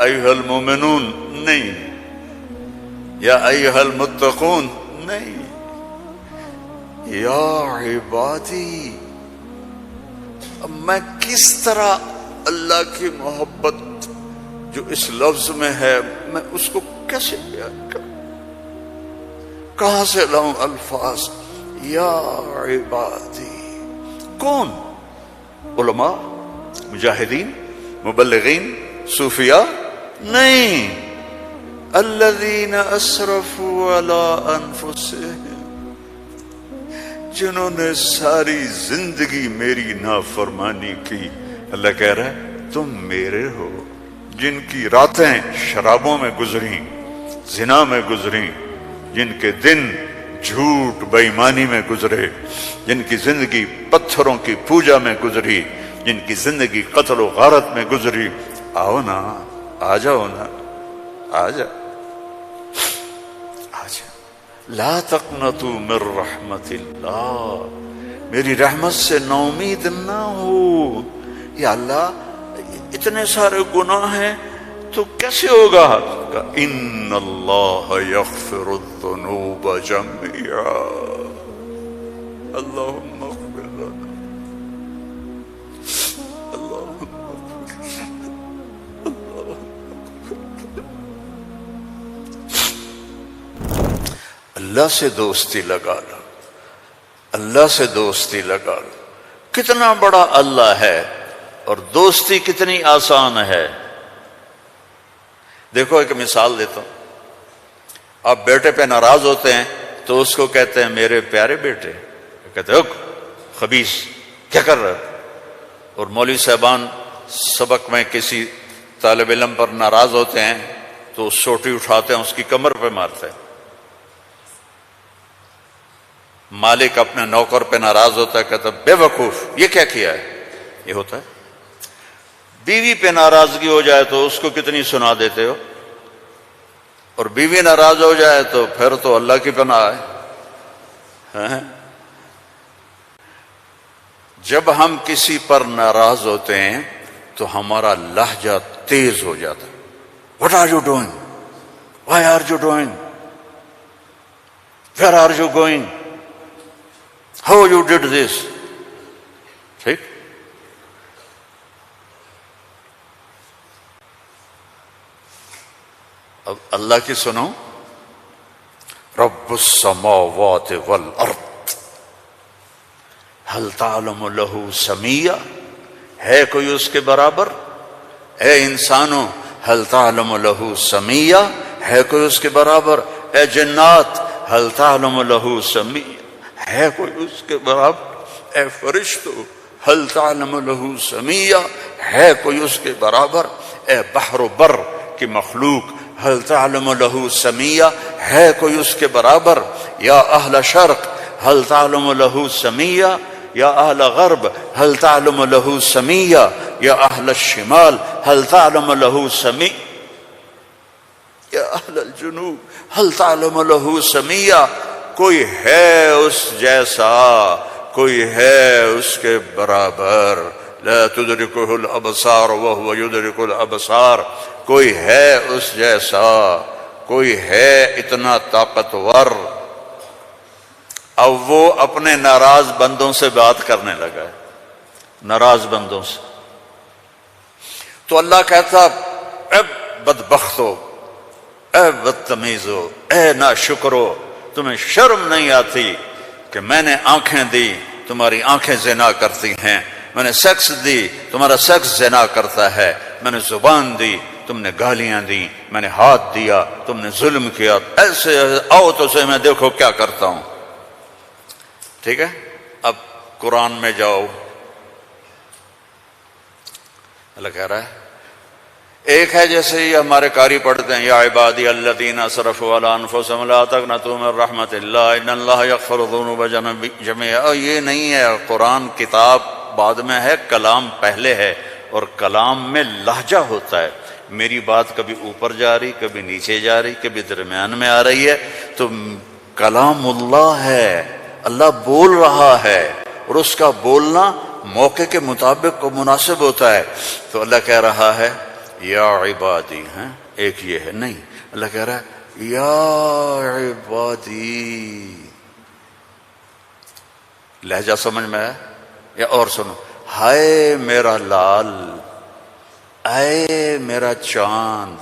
ایھا المؤمنون نہیں، یا ایھا المتقون نہیں، یا عبادی۔ اب میں کس طرح اللہ کی محبت جو اس لفظ میں ہے میں اس کو کیسے بیان کروں، کہاں سے لاؤں الفاظ؟ یا عبادی۔ کون؟ علماء، مجاہدین، مبلغین، صوفیاء؟ نہیں، الذین اسرفوا علی انفسہم، جنہوں نے ساری زندگی میری نافرمانی کی۔ اللہ کہہ رہا ہے تم میرے ہو، جن کی راتیں شرابوں میں گزری، زنا میں گزری، جن کے دن جھوٹ بے ایمانی میں گزرے، جن کی زندگی پتھروں کی پوجا میں گزری، جن کی زندگی قتل و غارت میں گزری، آؤ نا، آ جاؤ نا، آ جاؤ، آ جاؤ۔ لا تقنطوا من رحمت اللہ، میری رحمت سے نا امید نہ ہو۔ یا اللہ اتنے سارے گناہ ہیں تو کیسے ہوگا؟ ان اللہ یغفر الذنوب جميعا، اللہم اغفر لنا، اللہم اغفر لنا، اللہ سے دوستی لگا لو، اللہ سے دوستی لگا لو۔ کتنا بڑا اللہ ہے اور دوستی کتنی آسان ہے۔ دیکھو ایک مثال دیتا ہوں، آپ بیٹے پہ ناراض ہوتے ہیں تو اس کو کہتے ہیں میرے پیارے بیٹے، کہتے ہیں خبیث کیا کر رہے ہو؟ اور مولوی صاحبان سبق میں کسی طالب علم پر ناراض ہوتے ہیں تو سوٹی اٹھاتے ہیں اس کی کمر پہ مارتے ہیں۔ مالک اپنے نوکر پہ ناراض ہوتا ہے، کہتا ہے بے وقوف یہ کیا کیا ہے؟ یہ ہوتا ہے۔ بیوی پہ ناراضگی ہو جائے تو اس کو کتنی سنا دیتے ہو، اور بیوی ناراض ہو جائے تو پھر تو اللہ کی پناہ ہے۔ جب ہم کسی پر ناراض ہوتے ہیں تو ہمارا لہجہ تیز ہو جاتا ہے۔ What are you doing? Why are you doing? Where are you going? How you did this? ٹھیک؟ اب اللہ کی سنو، رب السماوات والارض هل تعلم له سمیہ، ہے کوئی اس کے برابر؟ اے انسانوں هل تعلم له سمیہ، ہے کوئی اس کے برابر؟ اے جنات هل تعلم له سمیہ، ہے کوئی اس کے برابر؟ اے فرشتو هل تعلم له سمیہ، ہے کوئی اس کے برابر؟ اے بحر و بر کی مخلوق هل تعلم له سمیہ، ہے کوئی اس کے برابر؟ یا اہل شرق هل تعلم له سمیہ، یا اہل غرب هل تعلم له سمیہ، یا اہل الشمال هل تعلم له سمیہ، یا اہل الجنوب هل تعلم له سمیہ۔ کوئی ہے اس جیسا، کوئی ہے اس کے برابر؟ لا تدرکہ الابصار وهو یدرک الابصار، کوئی ہے اس جیسا، کوئی ہے اتنا طاقتور۔ اب وہ اپنے ناراض بندوں سے بات کرنے لگا ہے، ناراض بندوں سے۔ تو اللہ کہتا اے بدبختو، اے بدتمیزو، اے ناشکرو، تمہیں شرم نہیں آتی کہ میں نے آنکھیں دی تمہاری آنکھیں زنا کرتی ہیں، میں نے سیکس دی تمہارا سیکس زنا کرتا ہے، میں نے زبان دی تم نے گالیاں دی، میں نے ہاتھ دیا تم نے ظلم کیا، ایسے آؤ تو سے میں دیکھو کیا کرتا ہوں۔ ٹھیک ہے، اب قرآن میں جاؤ، اللہ کہہ رہا ہے ایک ہے جیسے یہ ہمارے قاری پڑھتے ہیں یا عبادی الذین اسرفوا علی انفسہم لا تقنطوا من رحمت اللہ ان اللہ یغفر الذنوب جميعا۔ یہ نہیں ہے، قرآن کتاب بعد میں ہے، کلام پہلے ہے، اور کلام میں لہجہ ہوتا ہے۔ میری بات کبھی اوپر جا رہی، کبھی نیچے جا رہی، کبھی درمیان میں آ رہی ہے، تو کلام اللہ ہے، اللہ بول رہا ہے، اور اس کا بولنا موقع کے مطابق کو مناسب ہوتا ہے۔ تو اللہ کہہ رہا ہے یا عبادی ہیں، ایک یہ ہے نہیں، اللہ کہہ رہا ہے یا عبادی. لہجہ سمجھ میں ہے یا اور سنو، ہائے میرا لال، اے میرا چاند.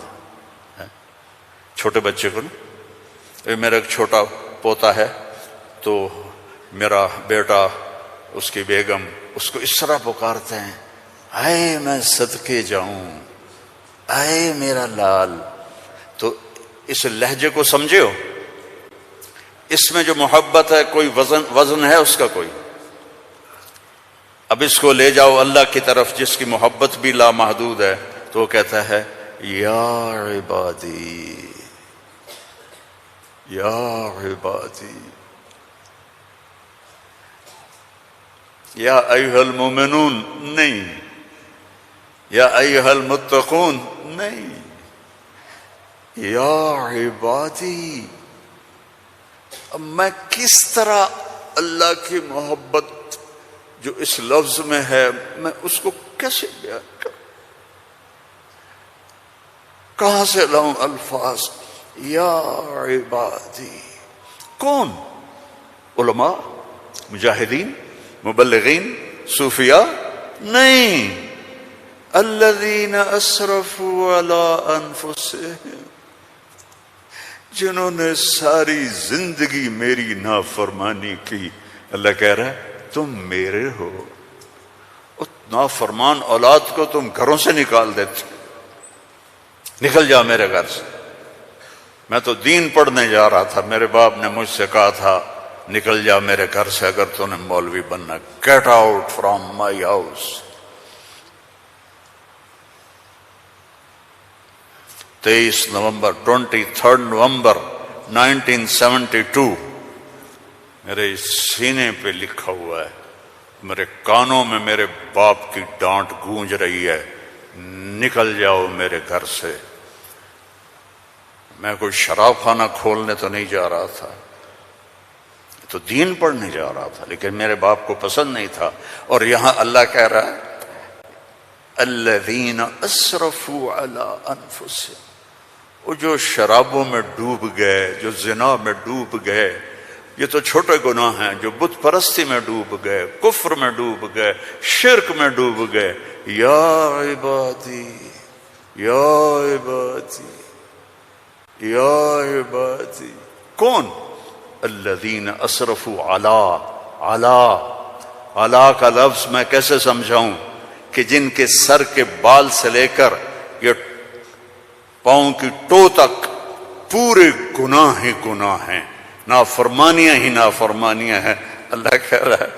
چھوٹے بچے کو نا، میرا ایک چھوٹا پوتا ہے تو میرا بیٹا، اس کی بیگم اس کو اس طرح پکارتے ہیں، اے میں صدقے جاؤں، اے میرا لال. تو اس لہجے کو سمجھے ہو، اس میں جو محبت ہے کوئی وزن ہے اس کا کوئی. اب اس کو لے جاؤ اللہ کی طرف جس کی محبت بھی لامحدود ہے، تو وہ کہتا ہے یا عبادی، یا عبادی، یا ایھا المومنون نہیں، یا ایھا المتقون نہیں، یا عبادی. اب میں کس طرح اللہ کی محبت جو اس لفظ میں ہے میں اس کو کیسے بیان کروں، کہاں سے لاؤں الفاظ؟ یا عبادی. کون؟ علماء، مجاہدین، مبلغین، صوفیاء؟ نہیں، الذین اسرفوا علی انفسہم، جنہوں نے ساری زندگی میری نافرمانی کی. اللہ کہہ رہا ہے تم میرے ہو. نافرمان اولاد کو تم گھروں سے نکال دیتے، نکل جا میرے گھر سے. میں تو دین پڑھنے جا رہا تھا، میرے باپ نے مجھ سے کہا تھا نکل جا میرے گھر سے اگر تو نے مولوی بننا، get out from my house. 23 نومبر 23 نومبر 1972 میرے سینے پہ لکھا ہوا ہے، میرے کانوں میں میرے باپ کی ڈانٹ گونج رہی ہے، نکل جاؤ میرے گھر سے. میں کوئی شراب خانہ کھولنے تو نہیں جا رہا تھا، تو دین پڑھنے جا رہا تھا، لیکن میرے باپ کو پسند نہیں تھا. اور یہاں اللہ کہہ رہا ہے الذین اسرفوا علی انفسہم، وہ جو شرابوں میں ڈوب گئے، جو زنا میں ڈوب گئے، یہ تو چھوٹے گناہ ہیں، جو بت پرستی میں ڈوب گئے، کفر میں ڈوب گئے، شرک میں ڈوب گئے. یا عبادی، یا عبادی، یا عبادی. کون؟ الذین اسرفوا علی کا لفظ میں کیسے سمجھاؤں کہ جن کے سر کے بال سے لے کر یہ پاؤں کی ٹو تک پورے گناہ ہی گناہ ہیں، نافرمانیاں ہی نافرمانیاں ہیں. اللہ کہہ رہا ہے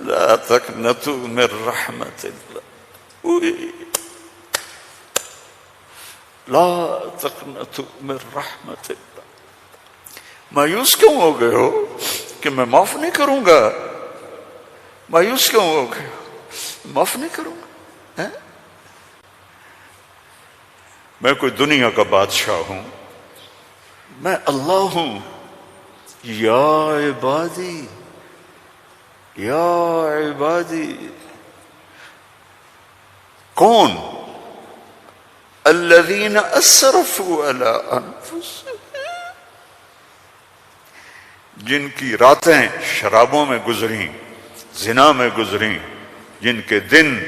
لا تقنطوا من رحمت اللہ، لا تقنطوا من رحمت اللہ. مایوس کیوں ہو گئے ہو کہ میں معاف نہیں کروں گا؟ مایوس کیوں ہو گئے ہو؟ معاف نہیں کروں گا. میں کوئی دنیا کا بادشاہ ہوں؟ میں اللہ ہوں. یا عبادی، یا عبادی. کون؟ الذین اسرفوا علی انفسہم، جن کی راتیں شرابوں میں گزری، زنا میں گزری، جن کے دن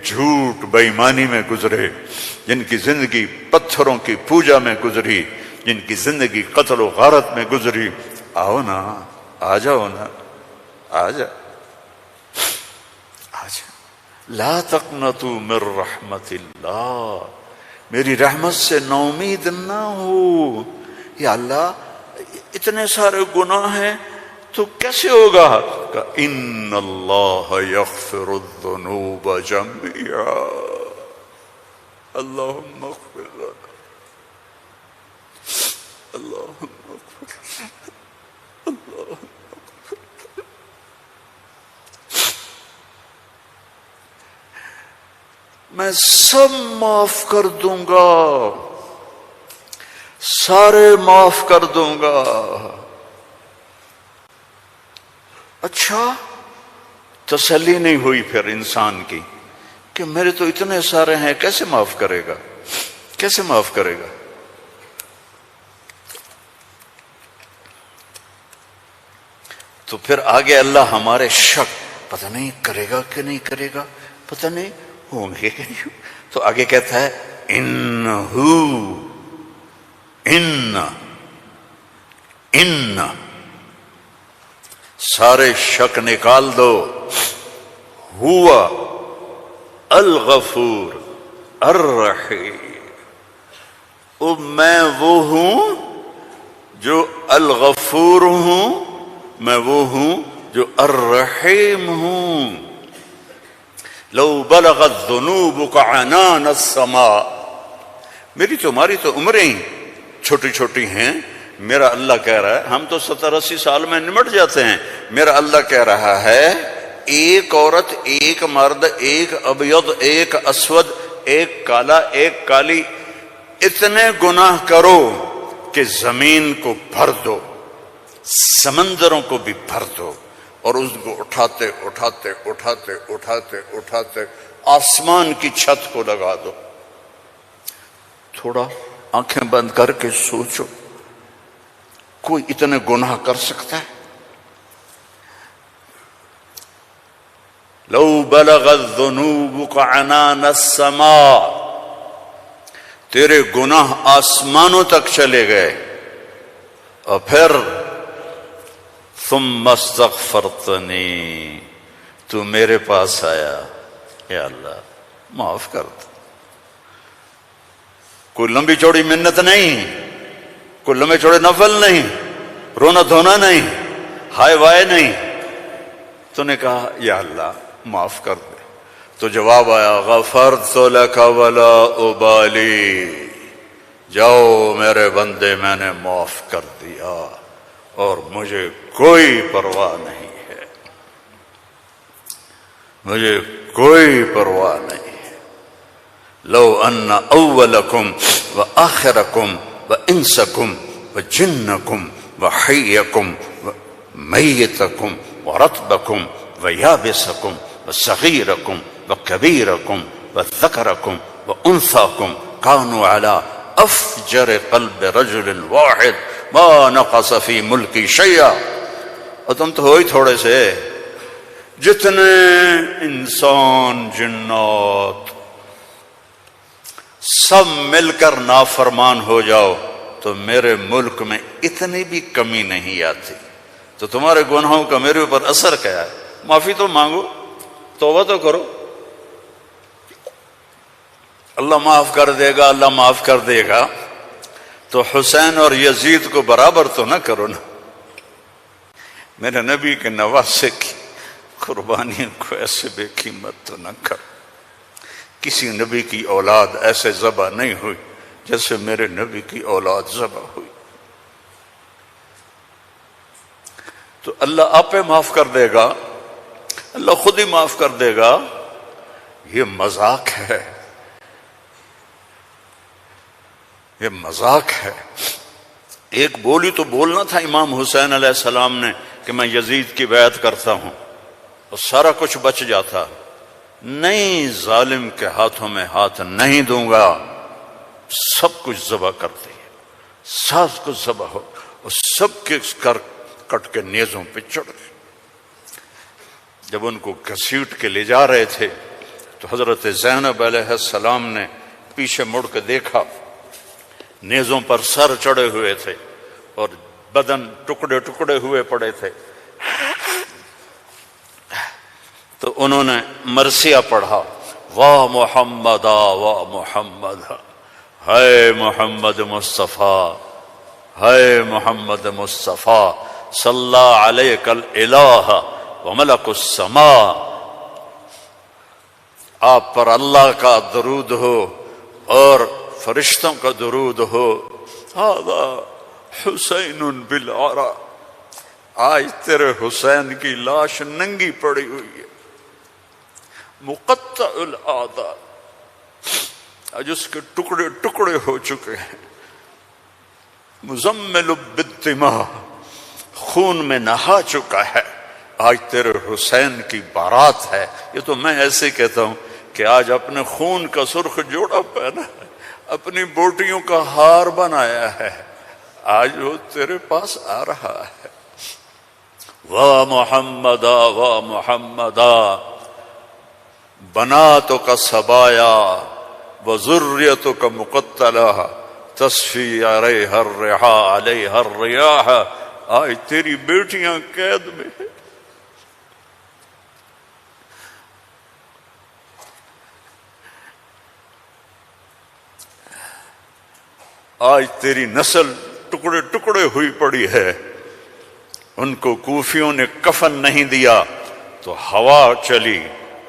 جھوٹ بے ایمانی میں گزرے، جن کی زندگی پتھروں کی پوجا میں گزری، جن کی زندگی قتل و غارت میں گزری. آؤ نا، آ جاؤ نا، آ جا، آ جا. لا تقنطوا من رحمت اللہ، میری رحمت سے نا امید نہ ہو. یا اللہ اتنے سارے گناہ ہیں تو کیسے ہوگا؟ کہ ان اللہ یغفر الذنوب جميعا، اللہم اغفر لنا، اللہم اغفر لنا، اللہم اغفر لنا. میں سب معاف کر دوں گا، سارے معاف کر دوں گا. اچھا، تسلی نہیں ہوئی پھر انسان کی کہ میرے تو اتنے سارے ہیں، کیسے معاف کرے گا؟ کیسے معاف کرے گا؟ تو پھر آگے اللہ ہمارے شک، پتہ نہیں کرے گا کہ نہیں کرے گا، پتہ نہیں ہوں گے کہ نہیں، تو آگے کہتا ہے ان سارے شک نکال دو، ہوا الغفور الرحیم، میں وہ ہوں جو الغفور ہوں، میں وہ ہوں جو الرحیم ہوں۔ لو بلغت ذنوبک عنان السماء، میری تمہاری تو عمریں چھوٹی چھوٹی ہیں، میرا اللہ کہہ رہا ہے، ہم تو 70-80 سال میں نمٹ جاتے ہیں، میرا اللہ کہہ رہا ہے ایک عورت، ایک مرد، ایک ابیض، ایک اسود، ایک کالا، ایک کالی، اتنے گناہ کرو کہ زمین کو بھر دو، سمندروں کو بھی بھر دو، اور اس کو اٹھاتے اٹھاتے اٹھاتے اٹھاتے اٹھاتے آسمان کی چھت کو لگا دو۔ تھوڑا آنکھیں بند کر کے سوچو، کوئی اتنے گناہ کر سکتا ہے؟ لو بلغت ذنوبک عنان السماء، تیرے گناہ آسمانوں تک چلے گئے، اور پھر ثم استغفرتنی، تو میرے پاس آیا، یا اللہ معاف کر دو۔ کوئی لمبی چوڑی منت نہیں، کوئی لمبے چوڑے نفل نہیں، رونا دھونا نہیں، ہائے وائے نہیں، تو نے کہا یا اللہ معاف کر دے، تو جواب آیا غفرت لک ولا ابالی، جاؤ میرے بندے میں نے معاف کر دیا اور مجھے کوئی پرواہ نہیں ہے، مجھے کوئی پرواہ نہیں ہے۔ لو ان اولکم وآخرکم وانسکم وجنکم وحیکم ومیتکم ورطبکم ویابسکم وصغیرکم وکبیرکم وذکرکم وانثاکم کانوا علی افجر قلب رجل واحد ما نقص فی ملکی شیئا، اور تم تو ہو ہی تھوڑے سے، جتنے انسان جنات سب مل کر نافرمان ہو جاؤ تو میرے ملک میں اتنی بھی کمی نہیں آتی، تو تمہارے گناہوں کا میرے اوپر اثر کیا ہے؟ معافی تو مانگو، توبہ تو کرو، اللہ معاف کر دے گا، اللہ معاف کر دے گا۔ تو حسین اور یزید کو برابر تو نہ کرو نا، میرے نبی کے نواسے کی قربانیوں کو ایسے بے قیمت تو نہ کرو۔ کسی نبی کی اولاد ایسے ذبح نہیں ہوئی جیسے میرے نبی کی اولاد ذبح ہوئی، تو اللہ آپ پہ معاف کر دے گا، اللہ خود ہی معاف کر دے گا۔ یہ مذاق ہے، یہ مذاق ہے۔ ایک بولی تو بولنا تھا امام حسین علیہ السلام نے کہ میں یزید کی بیعت کرتا ہوں اور سارا کچھ بچ جاتا، نہیں، ظالم کے ہاتھوں میں ہاتھ نہیں دوں گا، سب کچھ ذبح کر دیا، سب کچھ ذبح ہو، اور سب کے کٹ کے نیزوں پہ چڑھ گئے۔ جب ان کو گھسیٹ کے لے جا رہے تھے تو حضرت زینب علیہ السلام نے پیچھے مڑ کے دیکھا، نیزوں پر سر چڑھے ہوئے تھے اور بدن ٹکڑے ٹکڑے ہوئے پڑے تھے، تو انہوں نے مرثیہ پڑھا، واہ محمد واہ محمد، ہے محمد مصطفیٰ، ہے محمد مصطفیٰ، صلی علیک الالہ وملک السماء، آپ پر اللہ کا درود ہو اور فرشتوں کا درود ہو، ھذا حسین بالعرا، آج تیرے حسین کی لاش ننگی پڑی ہوئی ہے، مقطع الاعضاء، آج اس کے ٹکڑے ٹکڑے ہو چکے ہیں، مزمل بالدماء، خون میں نہا چکا ہے، آج تیرے حسین کی بارات ہے۔ یہ تو میں ایسے کہتا ہوں کہ آج اپنے خون کا سرخ جوڑا پہنا ہے، اپنی بوٹیوں کا ہار بنایا ہے، آج وہ تیرے پاس آ رہا ہے۔ وا محمدا وا محمدا بناتک سبایا وذریتک مقتلہ تصفی علیہا الرحا علیہا الریاح، آج تیری بیٹیاں قید میں ہیں، آج تیری نسل ٹکڑے ٹکڑے ہوئی پڑی ہے۔ ان کو کوفیوں نے کفن نہیں دیا تو ہوا چلی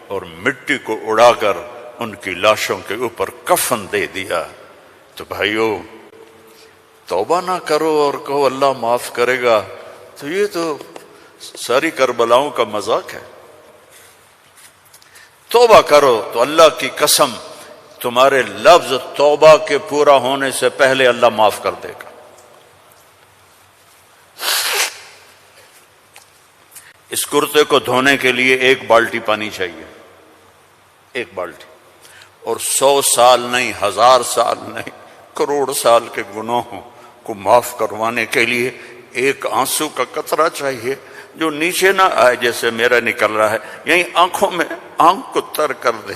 اور مٹی کو اڑا کر ان کی لاشوں کے اوپر کفن دے دیا۔ تو بھائیو، توبہ نہ کرو اور کہو اللہ معاف کرے گا، تو یہ تو ساری کربلاؤں کا مذاق ہے۔ توبہ کرو تو اللہ کی قسم تمہارے لفظ توبہ کے پورا ہونے سے پہلے اللہ معاف کر دے گا۔ اس کرتے کو دھونے کے لیے 1 بالٹی پانی چاہیے، 1 بالٹی، اور 100 سال نہیں، 1000 سال نہیں، کروڑ سال کے گناہوں کو معاف کروانے کے لیے 1 آنسو کا قطرہ چاہیے جو نیچے نہ آئے جیسے میرا نکل رہا ہے، یہیں آنکھوں میں آنکھ کو تر کر دے،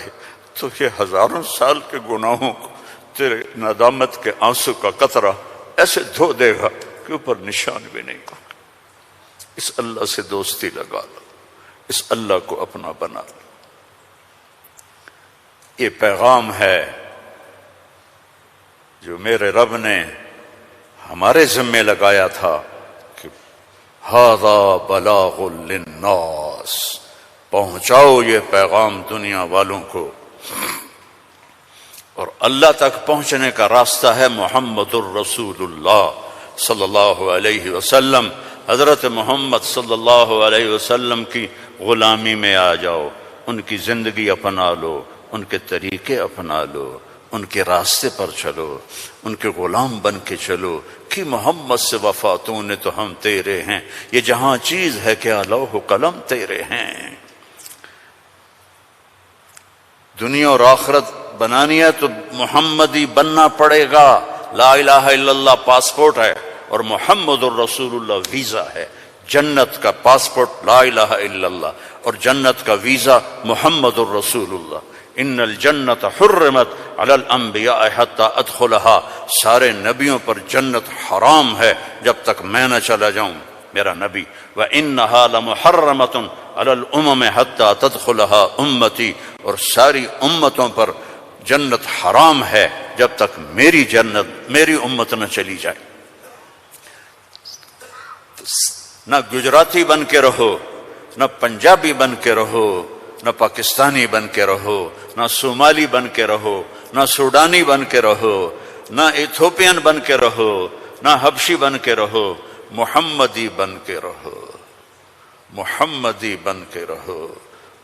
تو یہ ہزاروں سال کے گناہوں کو تیرے ندامت کے آنسو کا قطرہ ایسے دھو دے گا کہ اوپر نشان بھی نہیں ہوگا۔ اس اللہ سے دوستی لگا لو، اس اللہ کو اپنا بنا لو۔ یہ پیغام ہے جو میرے رب نے ہمارے ذمے لگایا تھا کہ ھذا بلاغ للناس، پہنچاؤ یہ پیغام دنیا والوں کو۔ اور اللہ تک پہنچنے کا راستہ ہے محمد الرسول اللہ صلی اللہ علیہ وسلم۔ حضرت محمد صلی اللہ علیہ وسلم کی غلامی میں آ جاؤ، ان کی زندگی اپنا لو، ان کے طریقے اپنا لو، ان کے راستے پر چلو، ان کے غلام بن کے چلو کہ محمد سے وفاتوں نے تو ہم تیرے ہیں، یہ جہاں چیز ہے کیا لوح و قلم تیرے ہیں۔ دنیا اور آخرت بنانی ہے تو محمدی بننا پڑے گا۔ لا الہ الا اللہ پاسپورٹ ہے اور محمد الرسول اللہ ویزا ہے۔ جنت کا پاسپورٹ لا الہ الا اللہ اور جنت کا ویزا محمد الرسول اللہ۔ ان الجنت حرمت علی الانبیاء حتی ادخلہا، سارے نبیوں پر جنت حرام ہے جب تک میں نہ چلا جاؤں، میرا نبی۔ وَإِنَّهَا لَمُحَرَّمَةٌ عَلَى الْأُمَمِ حَتَّى تَدْخُلَهَا أُمَّتِي، اور ساری امتوں پر جنت حرام ہے جب تک میری جنت، میری امت نہ چلی جائے۔ نہ گجراتی بن کے رہو، نہ پنجابی بن کے رہو، نہ پاکستانی بن کے رہو، نہ صومالی بن کے رہو، نہ سوڈانی بن کے رہو، نہ ایتھوپین بن کے رہو، نہ حبشی بن کے رہو، محمدی بن کے رہو، محمدی بن کے رہو،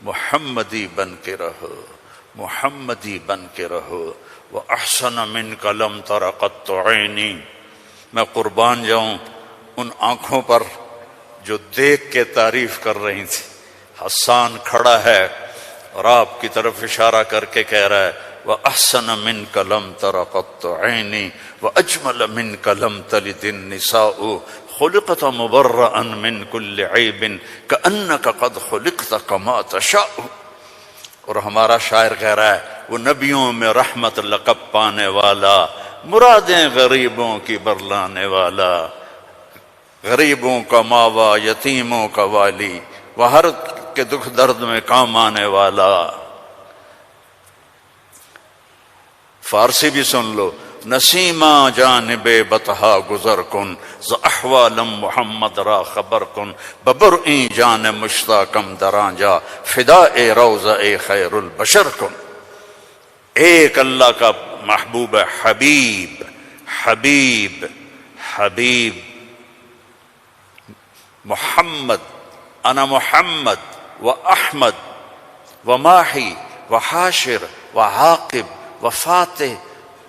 محمدی بن کے رہو، محمدی بن کے رہو۔ وَأَحْسَنَ مِنْكَ لَمْ تَرَ قَطُّ عَيْنِي، میں قربان جاؤں ان آنکھوں پر جو دیکھ کے تعریف کر رہی تھی۔ حسان کھڑا ہے اور آپ کی طرف اشارہ کر کے کہہ رہا ہے وَأَحْسَنَ مِنْكَ لَمْ تَرَ قَطُّ عَيْنِي وَأَجْمَلَ مِنْكَ لَمْ تَلِدِ النِّسَاءُ خُلِقْتَ مُبَرَّأً مِنْ كُلِّ عَيْبٍ كَأَنَّكَ قَدْ خُلِقْتَ كَمَا تَشَاءُ۔ اور ہمارا شاعر کہہ رہا ہے وہ نبیوں میں رحمت لقب پانے والا، مرادیں غریبوں کی برلانے والا، غریبوں کا ماوا، یتیموں کا والی، وہ ہر کے دکھ درد میں کام آنے والا۔ فارسی بھی سن لو، نسیمہ جانب بطحا گزر کن، ز احوالم محمد را خبر کن، ببرئیں جان مشتاقم دراں جا، فدائے روضہ خیر البشر کن۔ ایک اللہ کا محبوب حبیب، حبیب، حبیب محمد، انا محمد و احمد و ماہی و حاشر و عاقب و فاتح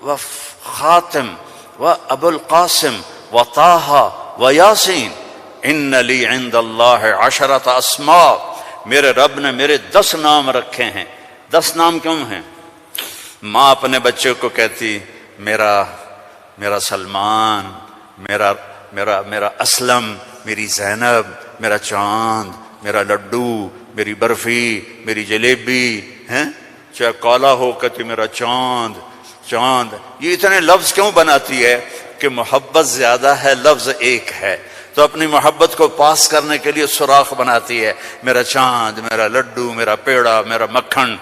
و خاتم و ابو القاسم و طٰہٰ و یاسین، ان لی عند اللہ عشرۃ اسماء، میرے رب نے میرے 10 نام رکھے ہیں۔ 10 نام کیوں ہیں؟ ماں اپنے بچے کو کہتی میرا سلمان، میرا اسلم، میری زینب، میرا چاند، میرا لڈو، میری برفی، میری جلیبی، ہیں چاہے کالا ہو کہتی میرا چاند چاند. یہ اتنے لفظ کیوں بناتی ہے؟ کہ محبت زیادہ ہے، لفظ ایک ہے، تو اپنی محبت کو پاس کرنے کے لیے سوراخ بناتی ہے. میرا چاند، میرا لڈو، میرا پیڑا، میرا مکھن.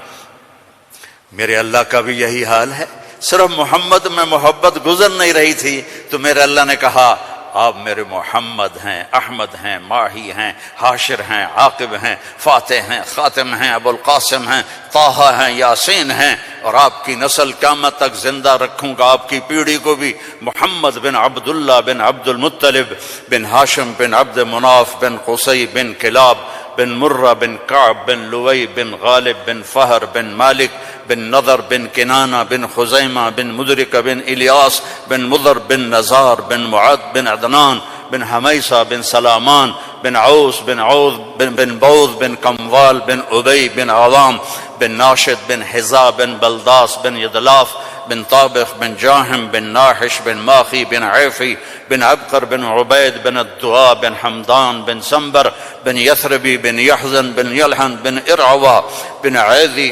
میرے اللہ کا بھی یہی حال ہے. صرف محمد میں محبت گزر نہیں رہی تھی تو میرے اللہ نے کہا آپ میرے محمد ہیں، احمد ہیں، ماہی ہیں، حاشر ہیں، عاقب ہیں، فاتح ہیں، خاتم ہیں، ابو القاسم ہیں، طٰہٰ ہیں، یاسین ہیں، اور آپ کی نسل قیامت تک زندہ رکھوں گا، آپ کی پیڑھی کو بھی. محمد بن عبداللہ بن عبد المطلب بن ہاشم بن عبد مناف بن قصی بن کلاب بن مرہ بن کعب بن لوئی بن غالب بن فہر بن مالک بن نضر بن کنانہ بن خزیمہ بن مدرکہ بن الیاس بن مضر بن نزار بن معد بن عدنان بن حمیسہ بن سلامان بن عوس بن عوذ بن بوذ بن کموال بن ابی بن عوام بن ناشد بن حذا بن بلداس بن یدلاف بن طابخ بن جاہم بن ناحش بن ماخی بن عیفی بن عبقر بن عبید بن الدعاء بن حمدان بن سنبر بن یثربی بن یحزن بن یلحن بن ارعوا بن عیذی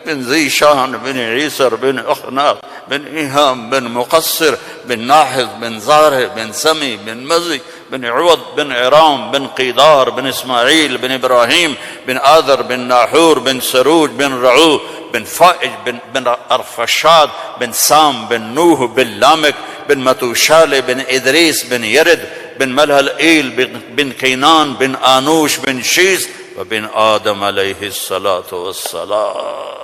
بن ذی شان بن عیسر بن اخناق بن ایہام بن مقصر بن ناحذ بن زارہ بن سمی بن مزی بن عوض بن عرام بن قیدار بن اسماعیل بن ابراہیم بن آذر بن ناحور بن سروج بن رعو بن فائج بن ارفشاد بن سام بن نوح بن لامک بن متوشال بن ادریس بن یرد بن ملہلئیل بن کینان بن آنوش بن شیس وبن آدم علیہ الصلاۃ والسلام.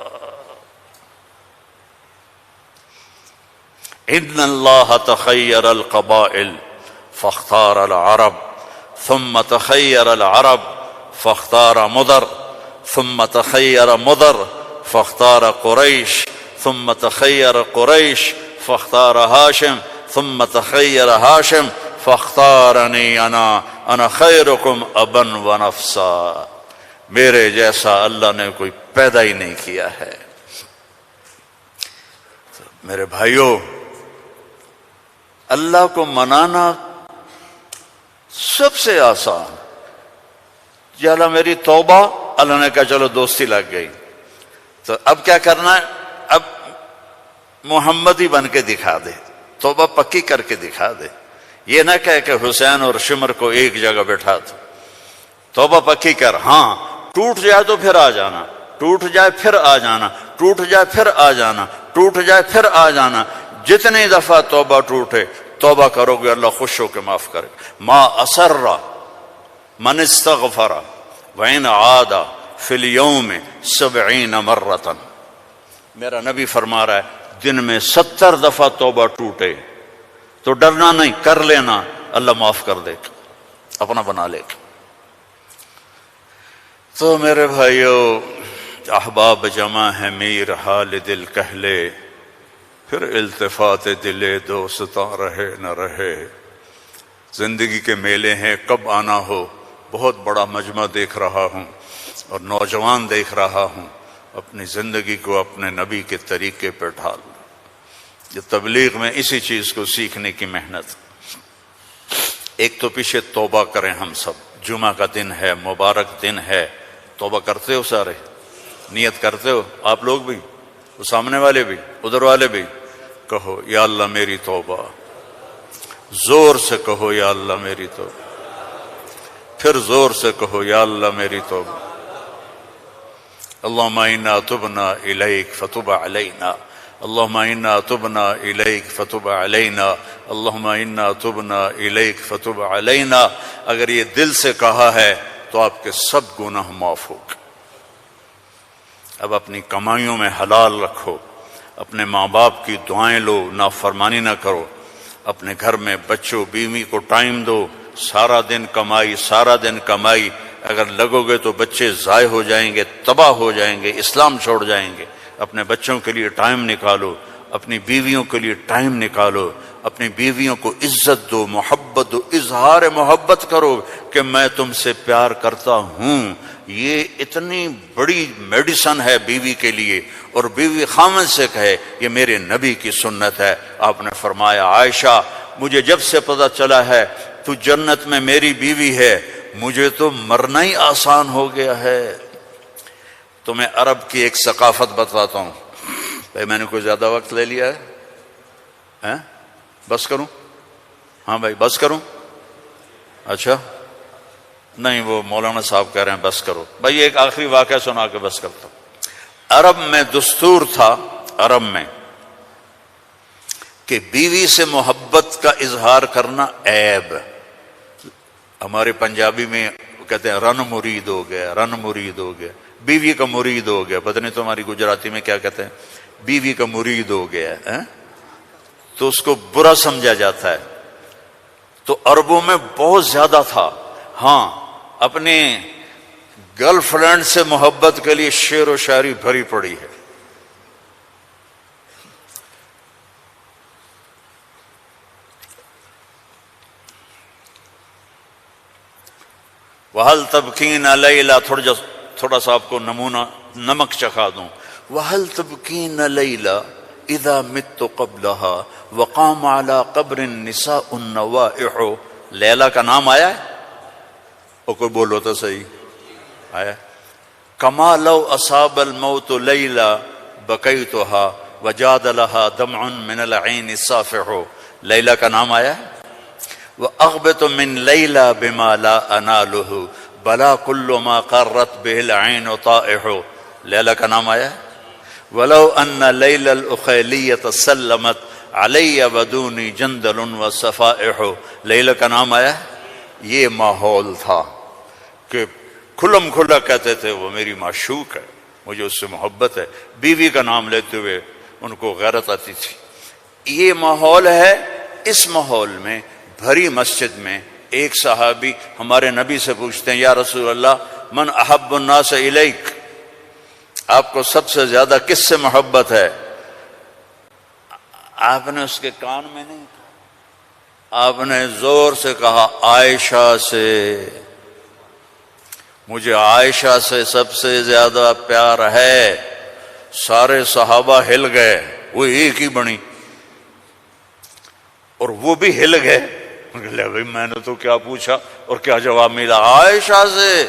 ان اللہ تخیر القبائل فاختار العرب ثم تخیر العرب فاختار مضر ثم تخیر مضر فاختار قریش ثم تخیر قریش فاختار ہاشم ثم تخیر ہاشم فاختارنی انا خیرکم ابا ونفسا. میرے جیسا اللہ نے کوئی پیدا ہی نہیں کیا ہے. میرے بھائیوں، اللہ کو منانا سب سے آسان. یا اللہ میری توبہ، اللہ نے کہا چلو دوستی لگ گئی، تو اب کیا کرنا ہے؟ اب محمد ہی بن کے دکھا دے، توبہ پکی کر کے دکھا دے. یہ نہ کہے کہ حسین اور شمر کو ایک جگہ بیٹھا دو، توبہ پکی کر. ہاں ٹوٹ جائے تو پھر آ جانا، ٹوٹ جائے پھر آ جانا، ٹوٹ جائے پھر آ جانا، ٹوٹ جائے پھر آ جانا. جتنی دفعہ توبہ ٹوٹے توبہ کرو گے اللہ خوش ہو کے معاف کرے. ما اسر من استغفر وإن عاد فی اليوم 70 مرۃ. میرا نبی فرما رہا ہے دن میں 70 دفعہ توبہ ٹوٹے تو ڈرنا نہیں، کر لینا، اللہ معاف کر دے گا، اپنا بنا لے گا. تو میرے بھائیو، احباب جمع ہے میر حال دل کہلے، پھر التفات دلے دوستاں رہے نہ رہے. زندگی کے میلے ہیں، کب آنا ہو. بہت بڑا مجمع دیکھ رہا ہوں اور نوجوان دیکھ رہا ہوں. اپنی زندگی کو اپنے نبی کے طریقے پہ ڈھال. یہ تبلیغ میں اسی چیز کو سیکھنے کی محنت. ایک تو پیچھے توبہ کریں ہم سب. جمعہ کا دن ہے، مبارک دن ہے. توبہ کرتے ہو سارے؟ نیت کرتے ہو آپ لوگ بھی، وہ سامنے والے بھی، ادھر والے بھی؟ کہو یا اللہ میری توبہ. زور سے کہو یا اللہ میری توبہ. پھر زور سے کہو یا اللہ میری توبہ. اللہم انا تبنا الیک فتب علینا، اللہم انا تبنا الیک فتب علینا، اللہم انا تبنا الیک فتب علینا. اگر یہ دل سے کہا ہے تو آپ کے سب گناہ معاف ہو گئے. اب اپنی کمائیوں میں حلال رکھو، اپنے ماں باپ کی دعائیں لو، نافرمانی نہ کرو. اپنے گھر میں بچوں بیوی کو ٹائم دو. سارا دن کمائی، سارا دن کمائی، اگر لگو گے تو بچے ضائع ہو جائیں گے، تباہ ہو جائیں گے، اسلام چھوڑ جائیں گے. اپنے بچوں کے لیے ٹائم نکالو، اپنی بیویوں کے لیے ٹائم نکالو. اپنی بیویوں کو عزت دو، محبت دو، اظہار محبت کرو کہ میں تم سے پیار کرتا ہوں. یہ اتنی بڑی میڈیسن ہے بیوی کے لیے، اور بیوی خامن سے کہے یہ میرے نبی کی سنت ہے۔ آپ نے فرمایا عائشہ مجھے جب سے پتہ چلا ہے تو جنت میں میری بیوی ہے، مجھے تو مرنا ہی آسان ہو گیا ہے۔ تو میں عرب کی ایک ثقافت بتاتا ہوں۔ بھائی میں نے کوئی زیادہ وقت لے لیا ہے؟ بس کروں؟ ہاں بھائی بس کروں؟ اچھا نہیں، وہ مولانا صاحب کہہ رہے ہیں بس کرو۔ بھائی ایک آخری واقعہ سنا کے بس کرتا ہوں۔ عرب میں دستور تھا، عرب میں، کہ بیوی سے محبت کا اظہار کرنا عیب۔ ہمارے پنجابی میں کہتے ہیں رن مرید ہو گیا، رن مرید ہو گیا، بیوی کا مرید ہو گیا۔ پتہ نہیں تمہاری گجراتی میں کیا کہتے ہیں، بیوی کا مرید ہو گیا ہے، تو اس کو برا سمجھا جاتا ہے۔ تو عربوں میں بہت زیادہ تھا۔ ہاں اپنے گرل فرینڈ سے محبت کے لیے شعر و شاعری بھری پڑی ہے۔ وَهَلْ تَبْكِينَ لَيْلَا، تھوڑا سا آپ کو نمونہ نمک چکھا دوں۔ وَهَلْ تَبْكِينَ لَيْلَا اذا مت قبلها وقام على قبر النساء النوائح۔ لیلا کا نام آیا ہے؟ اور کوئی بولو تو صحیح آیا۔ کما لو اصاب الموت لیلا بکیتها وجاد لها دمع من العین الصافح۔ لیلا کا نام آیا ہے؟ واغبط من لیلا بما لا اناله بلا كل ما قرت به العین طائح۔ لیلا کا نام آیا ہے؟ ولو ان لیل الاخیلیۃ سلمت علی بدونی جندل وصفائح۔ لیلا کا نام آیا ہے؟ یہ ماحول تھا کہ کھلم کھلا کہتے تھے وہ میری معشوق ہے، مجھے اس سے محبت ہے۔ بیوی کا نام لیتے ہوئے ان کو غیرت آتی تھی۔ یہ ماحول ہے۔ اس ماحول میں بھری مسجد میں ایک صحابی ہمارے نبی سے پوچھتے ہیں یا رسول اللہ من احب الناس الیک، آپ کو سب سے زیادہ کس سے محبت ہے؟ آپ نے اس کے کان میں نہیں کہا، آپ نے زور سے کہا عائشہ سے، مجھے عائشہ سے سب سے زیادہ پیار ہے۔ سارے صحابہ ہل گئے، وہ ایک ہی بنی، اور وہ بھی ہل گئے۔ لے بھائی میں نے تو کیا پوچھا اور کیا جواب ملا؟ عائشہ سے۔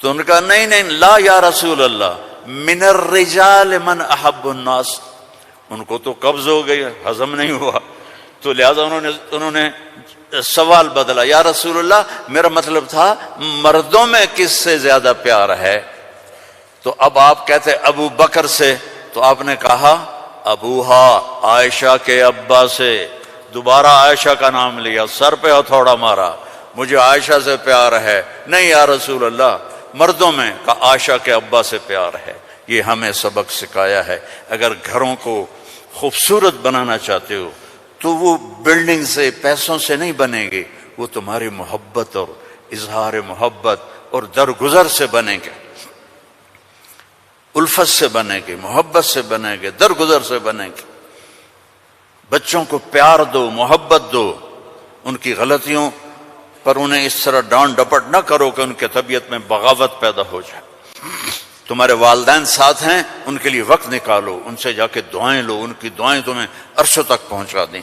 تو ان کا نہیں نہیں لا یا رسول اللہ من الرجال من احب الناس۔ ان کو تو قبض ہو گئی، ہضم نہیں ہوا، تو لہذا انہوں نے سوال بدلا، یا رسول اللہ میرا مطلب تھا مردوں میں کس سے زیادہ پیار ہے؟ تو اب آپ کہتے ابو بکر سے، تو آپ نے کہا ابوہا، عائشہ کے ابا سے۔ دوبارہ عائشہ کا نام لیا، سر پہ ہتھوڑا مارا، مجھے عائشہ سے پیار ہے۔ نہیں یا رسول اللہ مردوں میں کا عائشہ کے ابا سے پیار ہے۔ یہ ہمیں سبق سکھایا ہے۔ اگر گھروں کو خوبصورت بنانا چاہتے ہو تو وہ بلڈنگ سے، پیسوں سے نہیں بنے گے، وہ تمہاری محبت اور اظہار محبت اور درگزر سے بنے گے، الفت سے بنے گے، محبت سے بنے گے، درگزر سے بنے گے۔ بچوں کو پیار دو، محبت دو، ان کی غلطیوں پر انہیں اس طرح ڈانٹ ڈپٹ نہ کرو کہ ان کے طبیعت میں بغاوت پیدا ہو جائے۔ تمہارے والدین ساتھ ہیں، ان کے لیے وقت نکالو، ان سے جا کے دعائیں لو، ان کی دعائیں تمہیں عرشوں تک پہنچا دیں۔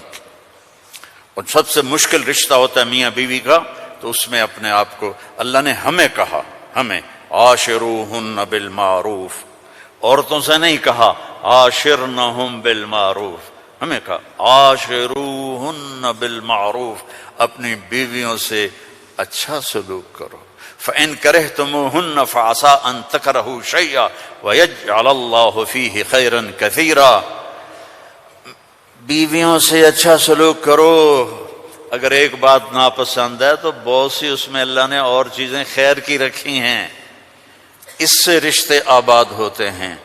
اور سب سے مشکل رشتہ ہوتا ہے میاں بیوی کا، تو اس میں اپنے آپ کو اللہ نے ہمیں کہا، ہمیں عاشروہن بالمعروف، عورتوں سے نہیں کہا عاشرنہم بالمعروف، ہمیں کہا عاشروہن بالمعروف، اپنی بیویوں سے اچھا سلوک کرو۔ فَإِن كَرِهْتُمُوهُنَّ فَعَسَىٰ أَن تَكْرَهُوا شَيْئًا وَيَجْعَلَ اللَّهُ فِيهِ خَيْرًا كَثِيرًا۔ بیویوں سے اچھا سلوک کرو۔ اگر ایک بات ناپسند ہے تو بہت سی اس میں اللہ نے اور چیزیں خیر کی رکھی ہیں، اس سے رشتے آباد ہوتے ہیں۔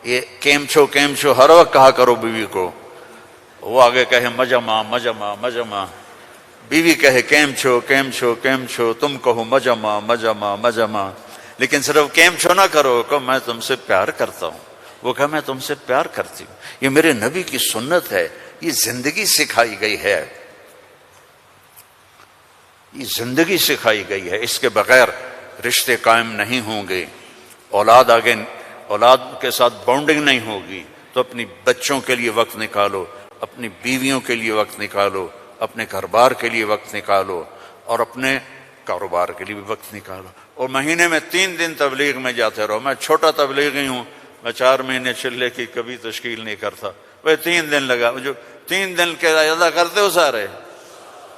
یہ کیم چھو ہر وقت کہا کرو بیوی کو، وہ آگے کہے مجمع مجمع مجمع، بیوی کہے کیم چھو، تم کہو مجمع مجمع مجمع، لیکن صرف کیم چھو نہ کرو، کہ میں تم سے پیار کرتا ہوں، وہ کہا میں تم سے پیار کرتی ہوں۔ یہ میرے نبی کی سنت ہے، یہ زندگی سکھائی گئی ہے، یہ زندگی سکھائی گئی ہے، اس کے بغیر رشتے قائم نہیں ہوں گے، اولاد کے ساتھ بانڈنگ نہیں ہوگی، تو اپنی بچوں کے لیے وقت نکالو، اپنی بیویوں کے لیے وقت نکالو، اپنے گھر بار کے لیے وقت نکالو، اور اپنے کاروبار کے لیے بھی وقت نکالو۔ اور مہینے میں 3 دن تبلیغ میں جاتے رہو۔ میں چھوٹا تبلیغی ہوں، میں 4 مہینے چلے کی کبھی تشکیل نہیں کرتا، وہ 3 دن لگا، جو 3 دن کے ادا کرتے ہو سارے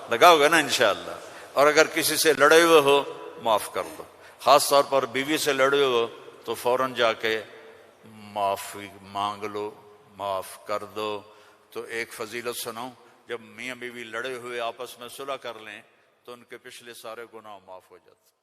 لگاؤ گے نا انشاءاللہ۔ اور اگر کسی سے لڑے ہوئے ہو معاف کر دو، خاص طور پر بیوی سے لڑے ہو تو فوراً جا کے معافی مانگ لو، معاف کر دو۔ تو ایک فضیلت سناؤں، جب میاں بیوی لڑے ہوئے آپس میں صلح کر لیں تو ان کے پچھلے سارے گناہ معاف ہو جاتے۔